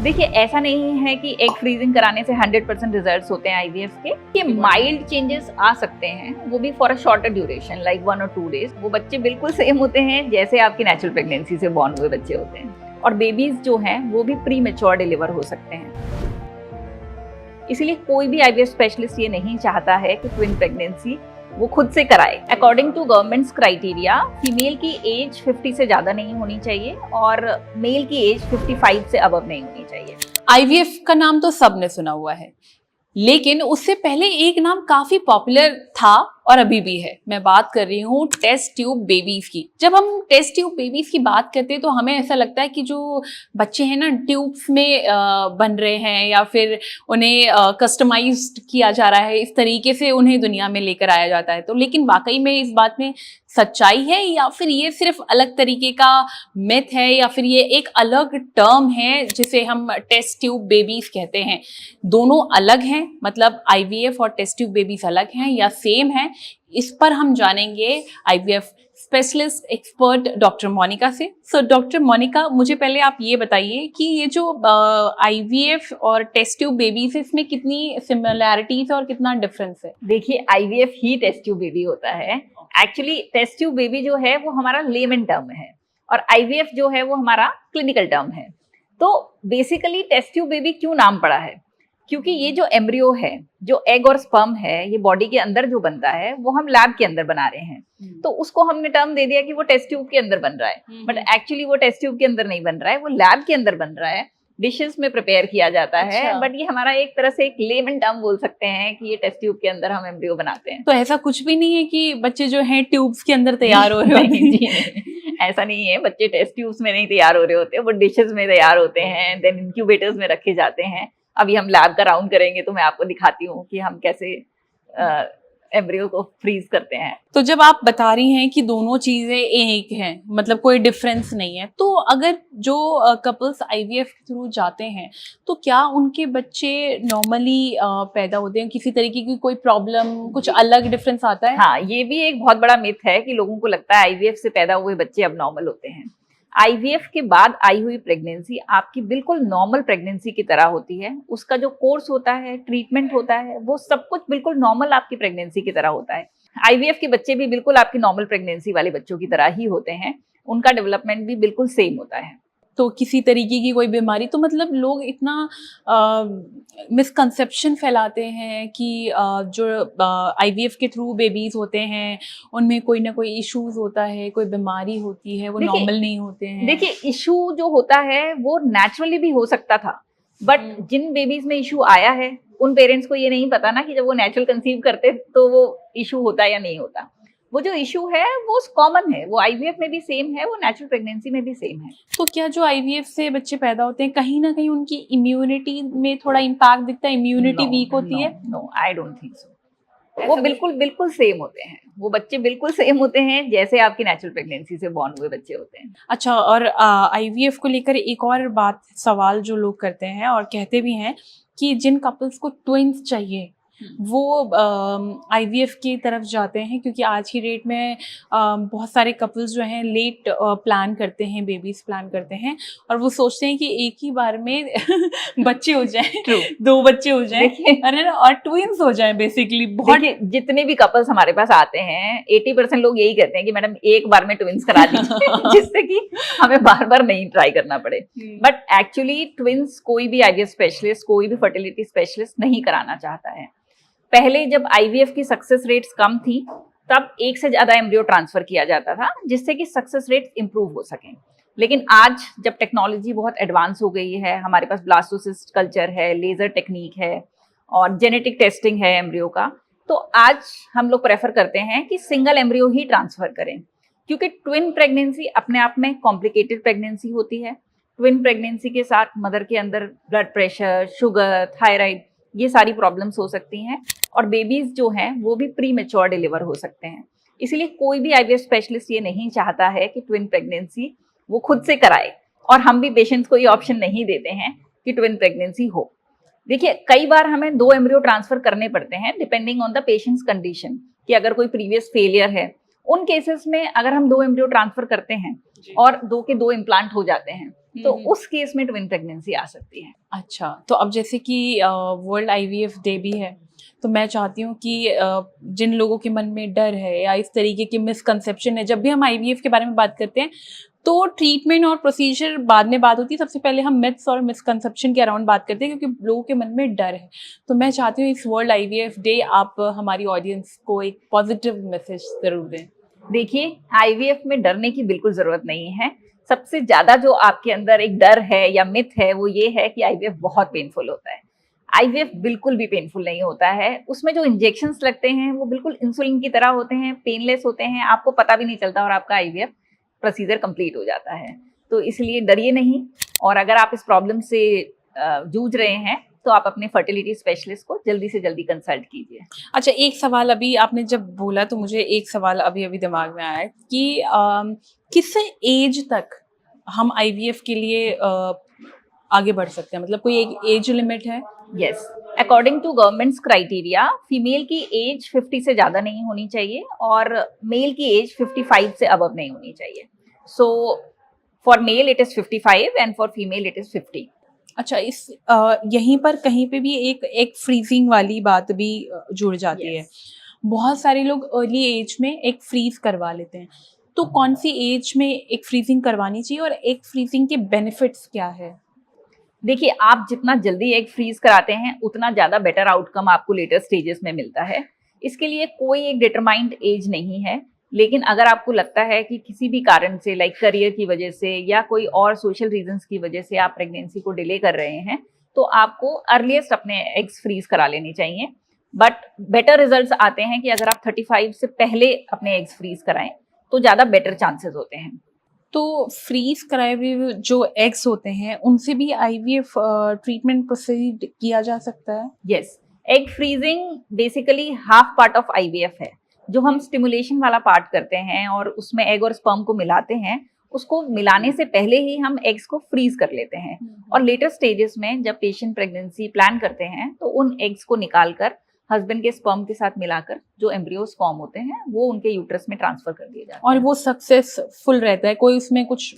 देखिए, ऐसा नहीं है कि एग फ्रीजिंग कराने से 100% रिजल्ट्स होते हैं आईवीएफ के। कि माइल्ड चेंजेस आ सकते हैं, वो भी for a shorter duration like 1 और 2 डेज। वो बच्चे बिल्कुल सेम होते हैं जैसे आपकी नेचुरल प्रेगनेंसी से बॉर्न हुए बच्चे होते हैं। और बेबीज जो हैं वो भी प्री मैच्योर डिलीवर हो सकते हैं। इसीलिए कोई भी आईवीएफ स्पेशलिस्ट ये नहीं चाहता है कि ट्विन प्रेगनेंसी वो खुद से कराए। According to government's criteria, female की एज 50 से ज्यादा नहीं होनी चाहिए और मेल की एज 55 से अबव नहीं होनी चाहिए। आईवीएफ का नाम तो सबने सुना हुआ है, लेकिन उससे पहले एक नाम काफी पॉपुलर था और अभी भी है। मैं बात कर रही हूँ टेस्ट ट्यूब बेबीज की। जब हम टेस्ट ट्यूब बेबीज की बात करते हैं तो हमें ऐसा लगता है कि जो बच्चे हैं ना ट्यूब्स में बन रहे हैं या फिर उन्हें कस्टमाइज्ड किया जा रहा है, इस तरीके से उन्हें दुनिया में लेकर आया जाता है। तो लेकिन वाकई में इस बात में सच्चाई है या फिर ये सिर्फ अलग तरीके का मिथ है या फिर ये एक अलग टर्म है जिसे हम टेस्ट ट्यूब बेबीज कहते हैं? दोनों अलग हैं, मतलब आईवीएफ और टेस्ट ट्यूब बेबीज अलग हैं या सेम हैं? इस पर हम जानेंगे IVF specialist expert doctor Monica से। सो डॉक्टर मोनिका, मुझे पहले आप ये बताइए कि ये जो आईवीएफ और टेस्ट ट्यूब बेबीज है, इसमें कितनी सिमिलैरिटीज है और कितना डिफरेंस है? देखिए, आईवीएफ ही टेस्ट ट्यूब बेबी होता है। एक्चुअली टेस्ट ट्यूब बेबी जो है वो हमारा लेमन टर्म है और आईवीएफ जो है वो हमारा क्लिनिकल टर्म है। तो बेसिकली टेस्ट ट्यूब बेबी क्यों नाम पड़ा है? क्योंकि ये जो एम्ब्रियो है, जो एग और स्पर्म है, ये बॉडी के अंदर जो बनता है वो हम लैब के अंदर बना रहे हैं। तो उसको हमने टर्म दे दिया कि वो टेस्ट ट्यूब के अंदर बन रहा है, बट एक्चुअली वो टेस्ट ट्यूब के अंदर नहीं बन रहा है, वो लैब के अंदर बन रहा है, डिशेस में प्रिपेयर किया जाता है। बट ये हमारा एक तरह से एक लेमन टर्म बोल सकते हैं कि ये टेस्ट ट्यूब के अंदर हम एम्ब्रियो बनाते हैं। तो ऐसा कुछ भी नहीं है कि बच्चे जो हैं ट्यूब्स के अंदर तैयार हो रहे होते हैं? नहीं, ऐसा नहीं है। बच्चे टेस्ट ट्यूब्स में नहीं तैयार हो रहे होते, वो डिशेस में तैयार होते हैं, देन इंक्यूबेटर्स में रखे जाते हैं। अभी हम लैब का राउंड करेंगे तो मैं आपको दिखाती हूँ कि हम कैसे एम्ब्रियो को फ्रीज करते हैं। तो जब आप बता रही हैं कि दोनों चीजें एक हैं, मतलब कोई डिफरेंस नहीं है, तो अगर जो कपल्स आईवीएफ के थ्रू जाते हैं तो क्या उनके बच्चे नॉर्मली पैदा होते हैं? किसी तरीके की कोई प्रॉब्लम, कुछ अलग डिफरेंस आता है? हाँ, ये भी एक बहुत बड़ा मिथ है कि लोगों को लगता है आईवीएफ से पैदा हुए बच्चे अब नॉर्मल होते हैं। आईवीएफ के बाद आई हुई प्रेगनेंसी आपकी बिल्कुल नॉर्मल प्रेगनेंसी की तरह होती है। उसका जो कोर्स होता है, ट्रीटमेंट होता है, वो सब कुछ बिल्कुल नॉर्मल आपकी प्रेगनेंसी की तरह होता है। आईवीएफ के बच्चे भी बिल्कुल आपकी नॉर्मल प्रेगनेंसी वाले बच्चों की तरह ही होते हैं। उनका डेवलपमेंट भी बिल्कुल सेम होता है। तो किसी तरीके की कोई बीमारी, तो मतलब लोग इतना मिसकंसेप्शन फैलाते हैं कि जो आईवीएफ के थ्रू बेबीज होते हैं उनमें कोई ना कोई इश्यूज होता है, कोई बीमारी होती है, वो नॉर्मल नहीं होते हैं। देखिए, इशू जो होता है वो नेचुरली भी हो सकता था, बट जिन बेबीज में इशू आया है उन पेरेंट्स को ये नहीं पता ना कि जब वो नेचुरल कंसीव करते तो वो इशू होता या नहीं होता। वो जो इशू है वो कॉमन है, वो आईवीएफ में भी सेम है, वो नेचुरल प्रेगनेंसी में भी सेम है। तो क्या जो आईवीएफ से बच्चे पैदा होते हैं कहीं ना कहीं उनकी इम्यूनिटी में थोड़ा इम्पैक्ट दिखता है? इम्यूनिटी वीक होती है? No, I don't think so. वो बिल्कुल सेम होते हैं। वो बच्चे बिल्कुल सेम होते हैं जैसे आपकी नेचुरल प्रेगनेंसी से बॉर्न हुए बच्चे होते हैं। अच्छा, और आईवीएफ को लेकर एक और बात, सवाल जो लोग करते हैं और कहते भी हैं कि जिन कपल्स को ट्विंस चाहिए वो आईवीएफ की तरफ जाते हैं, क्योंकि आज की डेट में बहुत सारे कपल्स जो हैं लेट प्लान करते हैं, बेबीज प्लान करते हैं और वो सोचते हैं कि एक ही बार में बच्चे हो जाएं, 2 बच्चे हो जाएं, अरे ना, और ट्विंस हो जाएं बेसिकली। बहुत जितने भी कपल्स हमारे पास आते हैं 80% लोग यही कहते हैं कि मैडम एक बार में ट्विंस करा दीजिए जिससे कि हमें बार बार नहीं ट्राई करना पड़े। बट एक्चुअली ट्विंस कोई भी आईवीएफ स्पेशलिस्ट, कोई भी फर्टिलिटी स्पेशलिस्ट नहीं कराना चाहता है। पहले जब आईवीएफ की सक्सेस रेट्स कम थी तब एक से ज्यादा एम्ब्रियो ट्रांसफर किया जाता था जिससे कि सक्सेस रेट्स इंप्रूव हो सकें। लेकिन आज जब टेक्नोलॉजी बहुत एडवांस हो गई है, हमारे पास ब्लास्टोसिस्ट कल्चर है, लेजर टेक्निक है और जेनेटिक टेस्टिंग है एम्ब्रियो का, तो आज हम लोग प्रेफर करते हैं कि सिंगल एम्ब्रियो ही ट्रांसफर करें। क्योंकि ट्विन प्रेगनेंसी अपने आप में कॉम्प्लिकेटेड प्रेगनेंसी होती है। ट्विन प्रेगनेंसी के साथ मदर के अंदर ब्लड प्रेशर, शुगर, थायराइड, ये सारी प्रॉब्लम्स हो सकती हैं और बेबीज जो हैं वो भी प्री मैच्योर डिलीवर हो सकते हैं। इसीलिए कोई भी आईवीएफ स्पेशलिस्ट ये नहीं चाहता है कि ट्विन प्रेगनेंसी वो खुद से कराए और हम भी पेशेंट्स को ये ऑप्शन नहीं देते हैं कि ट्विन प्रेगनेंसी हो। देखिए, कई बार हमें 2 एम्ब्रियो ट्रांसफर करने पड़ते हैं depending on the patients condition, कि अगर कोई प्रीवियस फेलियर है, उन केसेस में अगर हम 2 एम्ब्रियो ट्रांसफर करते हैं और 2 के 2 इम्प्लांट हो जाते हैं तो उस केस में ट्विन प्रेगनेंसी आ सकती है। अच्छा, तो अब जैसे कि वर्ल्ड आईवीएफ डे भी है, तो मैं चाहती हूँ कि जिन लोगों के मन में डर है या इस तरीके की मिसकंसेप्शन है, जब भी हम आईवीएफ के बारे में बात करते हैं तो ट्रीटमेंट और प्रोसीजर बाद में बात होती है, सबसे पहले हम मिथ्स और मिसकंसेप्शन के अराउंड बात करते हैं क्योंकि लोगों के मन में डर है। तो मैं चाहती हूँ इस वर्ल्ड आईवीएफ डे आप हमारी ऑडियंस को एक पॉजिटिव मैसेज जरूर दें। देखिए, आईवीएफ में डरने की बिल्कुल जरूरत नहीं है। सबसे ज्यादा जो आपके अंदर एक डर है या मिथ है वो ये है कि आईवीएफ बहुत पेनफुल होता है। आईवीएफ बिल्कुल भी पेनफुल नहीं होता है। उसमें जो इंजेक्शंस लगते हैं वो बिल्कुल इंसुलिन की तरह होते हैं, पेनलेस होते हैं, आपको पता भी नहीं चलता और आपका आईवीएफ प्रोसीजर कंप्लीट हो जाता है। तो इसलिए डरिए नहीं। और अगर आप इस प्रॉब्लम से जूझ रहे हैं तो आप अपने फर्टिलिटी स्पेशलिस्ट को जल्दी से जल्दी कंसल्ट कीजिए। अच्छा, एक सवाल अभी आपने जब बोला तो मुझे एक सवाल अभी अभी दिमाग में आया कि किस एज तक हम आईवीएफ के लिए आगे बढ़ सकते हैं, मतलब कोई एक एज लिमिट है? Yes, according to government's criteria female की एज 50 से ज्यादा नहीं होनी चाहिए और मेल की एज 55 से अबव नहीं होनी चाहिए। So for male it is 55 and for female it is 50। अच्छा, इस यहीं पर कहीं पे भी एक फ्रीजिंग वाली बात भी जुड़ जाती है। बहुत सारे लोग अर्ली एज में एक फ्रीज करवा लेते हैं, तो कौन सी एज में एक फ्रीजिंग करवानी चाहिए और एक फ्रीजिंग के बेनिफिट्स क्या है? देखिए, आप जितना जल्दी एग फ्रीज कराते हैं उतना ज्यादा बेटर आउटकम आपको लेटर स्टेजेस में मिलता है। इसके लिए कोई एक डिटरमाइंड एज नहीं है, लेकिन अगर आपको लगता है कि किसी भी कारण से लाइक करियर की वजह से या कोई और सोशल रीजंस की वजह से आप प्रेगनेंसी को डिले कर रहे हैं तो आपको अर्लीस्ट अपने एग्स फ्रीज करा लेने चाहिए। बट बेटर रिजल्ट्स आते हैं कि अगर आप 35 से पहले अपने एग्स फ्रीज कराएं तो ज्यादा बेटर चांसेस होते हैं। तो फ्रीज कराए हुए जो एग्स होते हैं उनसे भी आईवीएफ ट्रीटमेंट प्रोसीड किया जा सकता है? Yes, egg freezing basically half part of IVF है। जो हम स्टिमुलेशन वाला पार्ट करते हैं और उसमें एग और स्पर्म को मिलाते हैं, उसको मिलाने से पहले ही हम एग्स को फ्रीज कर लेते हैं। और लेटर स्टेजेस में जब पेशेंट प्रेगनेंसी प्लान करते हैं तो उन एग्स को निकालकर हस्बैंड के स्पर्म के साथ मिलाकर जो एम्ब्रियोस फॉर्म होते हैं वो उनके यूट्रस में ट्रांसफर कर दिए जाते हैं। और वो सक्सेसफुल रहता है? कोई उसमें कुछ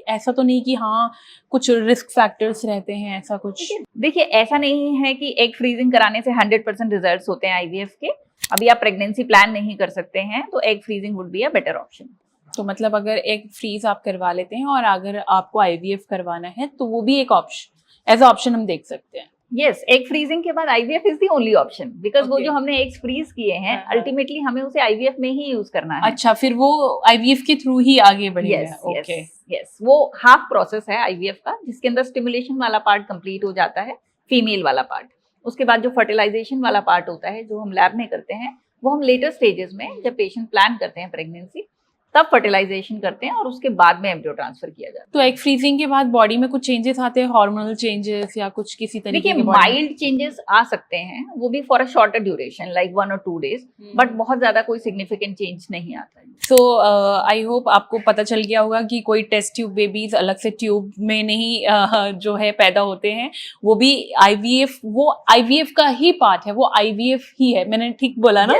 ऐसा तो नहीं कि हाँ कुछ रिस्क फैक्टर्स रहते हैं, ऐसा कुछ? देखिए, ऐसा नहीं है कि एग फ्रीजिंग कराने से 100% रिजल्ट्स होते हैं आईवीएफ के। अभी आप प्रेगनेंसी प्लान नहीं कर सकते हैं तो egg freezing would be a better option. तो मतलब अगर एग फ्रीज आप करवा लेते हैं और अगर आपको आईवीएफ करवाना है तो वो भी एक ऑप्शन एज ऑप्शन हम देख सकते हैं। यस, एग फ्रीजिंग के बाद IVF is the only option because वो Okay. जो हमने एग्स फ्रीज किए हैं अल्टीमेटली हमें उसे आईवीएफ में ही यूज करना है। अच्छा, फिर वो आईवीएफ के थ्रू ही आगे बढ़ेगा? Yes okay. यस, वो हाफ प्रोसेस है आईवीएफ का जिसके अंदर स्टिमुलेशन वाला पार्ट कंप्लीट हो जाता है, फीमेल वाला पार्ट। उसके बाद जो फर्टिलाइजेशन वाला पार्ट होता है जो हम लैब में करते हैं वो हम लेटर स्टेजेस में जब पेशेंट प्लान करते हैं प्रेगनेंसी तब फर्टिलाइजेशन करते हैं और उसके बाद में एम्ब्रियो ट्रांसफर किया जाता है। तो एग फ्रीजिंग के बाद बॉडी में कुछ चेंजेस आते हैं, हार्मोनल चेंजेस या कुछ किसी तरीके देखिए, के body में? माइल्ड चेंजेस आ सकते हैं, वो भी for a shorter duration like 1 और 2 डेज, बट बहुत ज्यादा कोई सिग्निफिकेंट चेंज नहीं आता है। सो आई होप आपको पता चल गया होगा कि कोई टेस्ट ट्यूब बेबीज अलग से ट्यूब में नहीं जो है पैदा होते हैं, वो भी आईवीएफ, वो आईवीएफ का ही पार्ट है, वो आईवीएफ ही है। मैंने ठीक बोला ना?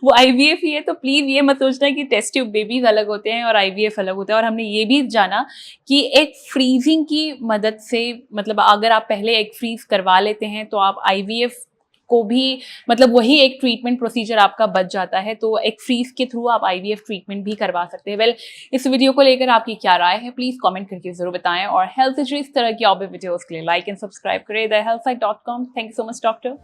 वो आईवीएफ ही है। तो प्लीज ये मत सोचना कि टेस्ट ट्यूब बेबीज अलग होते हैं और आईवीएफ अलग होता है। और हमने ये भी जाना कि एक फ्रीजिंग की मदद से, मतलब अगर आप पहले एक फ्रीज करवा लेते हैं तो आप आईवीएफ को भी, मतलब वही एक ट्रीटमेंट प्रोसीजर आपका बच जाता है। तो एक फ्रीज के थ्रू आप आईवीएफ ट्रीटमेंट भी करवा सकते हैं। वेल, इस वीडियो को लेकर आपकी क्या राय है प्लीज कमेंट करके जरूर बताएं और हेल्थ से इस तरह की और भी वीडियोस के लिए लाइक एंड सब्सक्राइब करें thehealthsite.com। Thank you so much doctor.